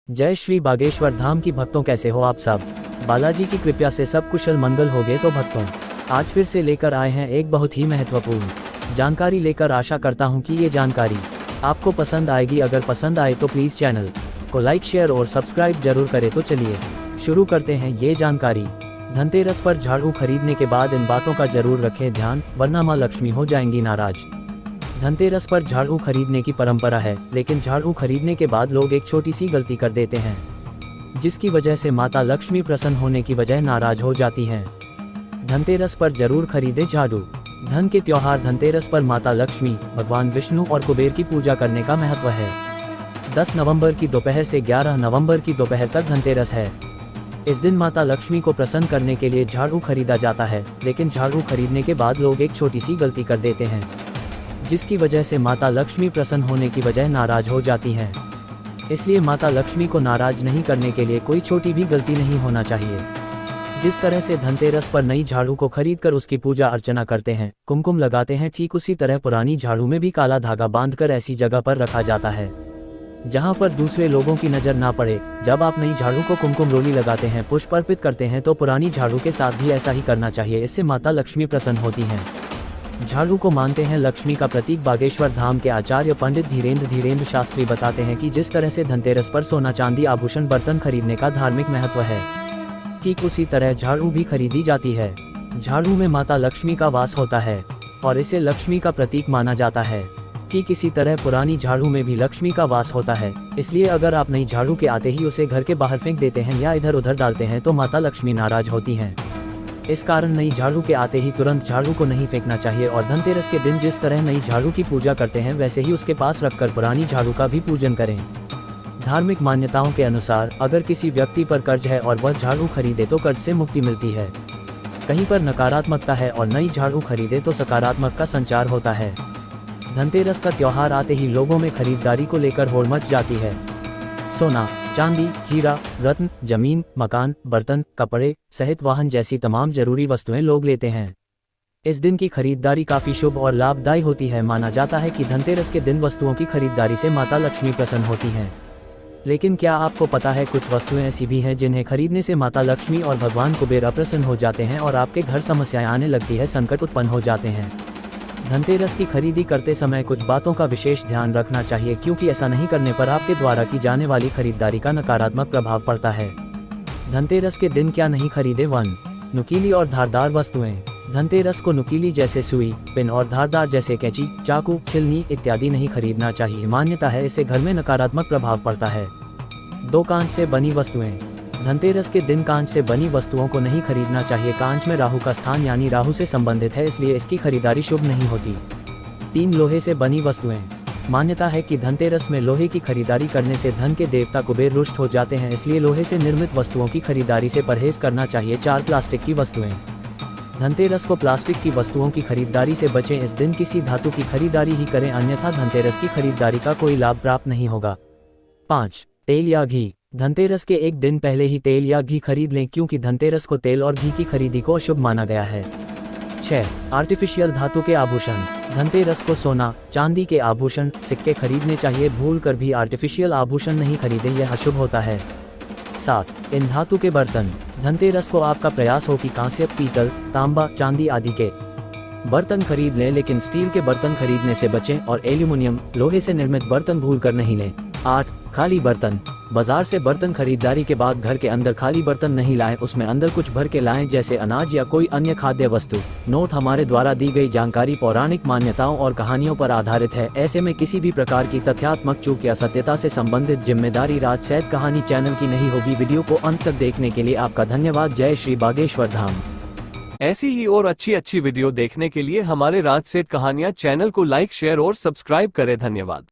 जय श्री बागेश्वर धाम की भक्तों, कैसे हो आप सब। बालाजी की कृपा से सब कुशल मंगल हो गए। तो भक्तों, आज फिर से लेकर आए हैं एक बहुत ही महत्वपूर्ण जानकारी लेकर। आशा करता हूं कि ये जानकारी आपको पसंद आएगी। अगर पसंद आए तो प्लीज़ चैनल को लाइक, शेयर और सब्सक्राइब जरूर करें। तो चलिए शुरू करते हैं ये जानकारी। धनतेरस पर झाड़ू खरीदने के बाद इन बातों का जरूर रखें ध्यान, वरना माँ लक्ष्मी हो जाएंगी नाराज। धनतेरस पर झाड़ू खरीदने की परंपरा है, लेकिन झाड़ू खरीदने के बाद लोग एक छोटी सी गलती कर देते हैं, जिसकी वजह से माता लक्ष्मी प्रसन्न होने की बजाय नाराज हो जाती हैं। धनतेरस पर जरूर खरीदे झाड़ू। धन के त्योहार धनतेरस पर माता लक्ष्मी, भगवान विष्णु और कुबेर की पूजा करने का महत्व है। 10 नवंबर की दोपहर से 11 नवंबर की दोपहर तक धनतेरस है। इस दिन माता लक्ष्मी को प्रसन्न करने के लिए झाड़ू खरीदा जाता है, लेकिन झाड़ू खरीदने के बाद लोग एक छोटी सी गलती कर देते हैं, जिसकी वजह से माता लक्ष्मी प्रसन्न होने की बजाय नाराज हो जाती हैं। इसलिए माता लक्ष्मी को नाराज नहीं करने के लिए कोई छोटी भी गलती नहीं होना चाहिए। जिस तरह से धनतेरस पर नई झाड़ू को खरीदकर उसकी पूजा अर्चना करते हैं, कुमकुम लगाते हैं, ठीक उसी तरह पुरानी झाड़ू में भी काला धागा बांधकर ऐसी जगह पर रखा जाता है जहां पर दूसरे लोगों की नजर ना पड़े। जब आप नई झाड़ू को कुमकुम रोली लगाते हैं, पुष्प अर्पित करते हैं, तो पुरानी झाड़ू के साथ भी ऐसा ही करना चाहिए। इससे माता लक्ष्मी प्रसन्न होती हैं। झाड़ू को मानते हैं लक्ष्मी का प्रतीक। बागेश्वर धाम के आचार्य पंडित धीरेन्द्र शास्त्री बताते हैं कि जिस तरह से धनतेरस पर सोना, चांदी, आभूषण, बर्तन खरीदने का धार्मिक महत्व है, ठीक उसी तरह झाड़ू भी खरीदी जाती है। झाड़ू में माता लक्ष्मी का वास होता है और इसे लक्ष्मी का प्रतीक माना जाता है। ठीक इसी तरह पुरानी झाड़ू में भी लक्ष्मी का वास होता है। इसलिए अगर आप नई झाड़ू के आते ही उसे घर के बाहर फेंक देते हैं या इधर उधर डालते हैं, तो माता लक्ष्मी नाराज होती हैं। इस कारण नई झाड़ू के आते ही तुरंत झाड़ू को नहीं फेंकना चाहिए और धनतेरस के दिन जिस तरह नई झाड़ू की पूजा करते हैं, वैसे ही उसके पास रखकर पुरानी झाड़ू का भी पूजन करें। धार्मिक मान्यताओं के अनुसार अगर किसी व्यक्ति पर कर्ज है और वह झाड़ू खरीदे तो कर्ज से मुक्ति मिलती है। कहीं पर नकारात्मकता है और नई झाड़ू खरीदे तो सकारात्मक का संचार होता है। धनतेरस का त्योहार आते ही लोगों में खरीदारी को लेकर होड़ मच जाती है। सोना, चांदी, हीरा, रत्न, जमीन, मकान, बर्तन, कपड़े सहित वाहन जैसी तमाम जरूरी वस्तुएं लोग लेते हैं। इस दिन की खरीदारी काफी शुभ और लाभदायी होती है। माना जाता है कि धनतेरस के दिन वस्तुओं की खरीदारी से माता लक्ष्मी प्रसन्न होती हैं। लेकिन क्या आपको पता है, कुछ वस्तुएं ऐसी भी हैं जिन्हें खरीदने से माता लक्ष्मी और भगवान कुबेर अप्रसन्न हो जाते हैं और आपके घर समस्याएं आने लगती है, संकट उत्पन्न हो जाते हैं। धनतेरस की खरीदी करते समय कुछ बातों का विशेष ध्यान रखना चाहिए, क्योंकि ऐसा नहीं करने पर आपके द्वारा की जाने वाली खरीदारी का नकारात्मक प्रभाव पड़ता है। धनतेरस के दिन क्या नहीं खरीदे। 1. नुकीली और धारदार वस्तुएं। धनतेरस को नुकीली जैसे सुई, पिन और धारदार जैसे कैंची, चाकू, छिलनी इत्यादि नहीं खरीदना चाहिए। मान्यता है इससे घर में नकारात्मक प्रभाव पड़ता है। 2. कांच से बनी वस्तुएं। धनतेरस के दिन कांच से बनी वस्तुओं को नहीं खरीदना चाहिए। कांच में राहु का स्थान यानी राहु से संबंधित है, इसलिए इसकी खरीदारी शुभ नहीं होती। 3. लोहे से बनी वस्तुएं। मान्यता है कि धनतेरस में लोहे की खरीदारी करने से धन के देवता कुबेर रुष्ट हो जाते हैं, इसलिए लोहे से निर्मित वस्तुओं की खरीदारी से परहेज करना चाहिए। 4. प्लास्टिक की वस्तुएं। धनतेरस को प्लास्टिक की वस्तुओं की खरीदारी से बचें। इस दिन किसी धातु की खरीदारी ही करें, अन्यथा धनतेरस की खरीदारी का कोई लाभ प्राप्त नहीं होगा। 5. तेल या घी। धनतेरस के एक दिन पहले ही तेल या घी खरीद लें, क्योंकि धनतेरस को तेल और घी की खरीदी को अशुभ माना गया है। 6. आर्टिफिशियल धातु के आभूषण। धनतेरस को सोना, चांदी के आभूषण, सिक्के खरीदने चाहिए। भूल कर भी आर्टिफिशियल आभूषण नहीं खरीदें, यह अशुभ होता है। 7. इन धातु के बर्तन। धनतेरस को आपका प्रयास हो कि कांस्य, पीतल, तांबा, चांदी आदि के बर्तन खरीद लें, लेकिन स्टील के बर्तन खरीदने से बचें और एल्यूमिनियम, लोहे से निर्मित बर्तन भूल कर नहीं लें। 8. खाली बर्तन। बाजार से बर्तन खरीदारी के बाद घर के अंदर खाली बर्तन नहीं लाएं, उसमें अंदर कुछ भर के लाएं, जैसे अनाज या कोई अन्य खाद्य वस्तु। नोट: हमारे द्वारा दी गई जानकारी पौराणिक मान्यताओं और कहानियों पर आधारित है। ऐसे में किसी भी प्रकार की तथ्यात्मक चूक या सत्यता से संबंधित जिम्मेदारी राज सैद कहानी चैनल की नहीं होगी। वीडियो को अंत तक देखने के लिए आपका धन्यवाद। जय श्री बागेश्वर धाम। ऐसी ही और अच्छी वीडियो देखने के लिए हमारे राज सेठ कहानियां चैनल को लाइक, शेयर और सब्सक्राइब करें। धन्यवाद।